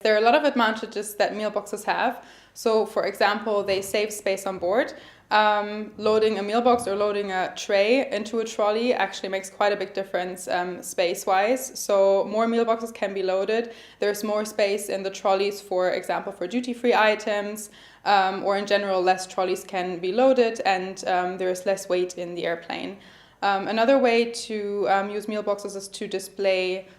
There are a lot of advantages that meal boxes have. So, for example, they save space on board. Loading a meal box or loading a tray into a trolley actually makes quite a big difference space-wise. So more meal boxes can be loaded. There's more space in the trolleys, for example, for duty-free items, or in general, less trolleys can be loaded, and there's less weight in the airplane. Another way to use meal boxes is to display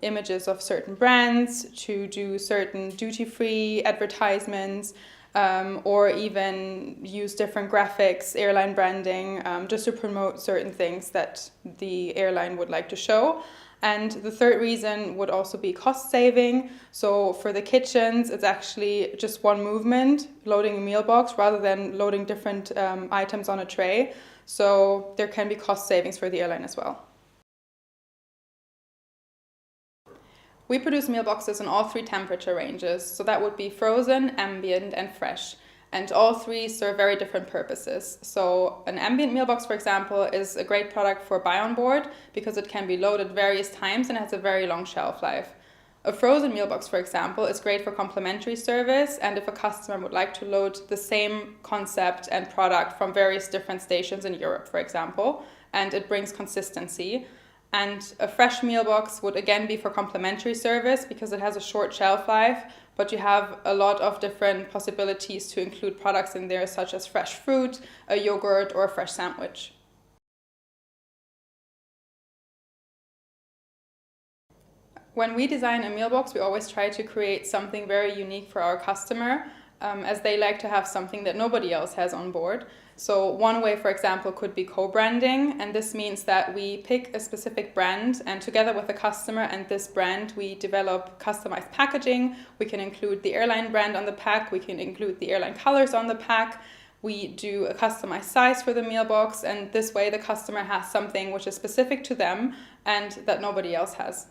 images of certain brands, to do certain duty-free advertisements, or even use different graphics, airline branding, just to promote certain things that the airline would like to show. And the third reason would also be cost saving. So for the kitchens, it's actually just one movement, loading a meal box rather than loading different items on a tray. So there can be cost savings for the airline as well. We produce meal boxes in all three temperature ranges, so that would be frozen, ambient, and fresh. And all three serve very different purposes. So an ambient meal box, for example, is a great product for buy on board because it can be loaded various times and has a very long shelf life. A frozen meal box, for example, is great for complimentary service, and if a customer would like to load the same concept and product from various different stations in Europe, for example, and it brings consistency. And a fresh meal box would again be for complimentary service because it has a short shelf life, but you have a lot of different possibilities to include products in there, such as fresh fruit, a yogurt, or a fresh sandwich. When we design a meal box, we always try to create something very unique for our customer, as they like to have something that nobody else has on board. So one way, for example, could be co-branding, and this means that we pick a specific brand, and together with the customer and this brand, we develop customized packaging. We can include the airline brand on the pack, we can include the airline colors on the pack, we do a customized size for the meal box, and this way the customer has something which is specific to them and that nobody else has.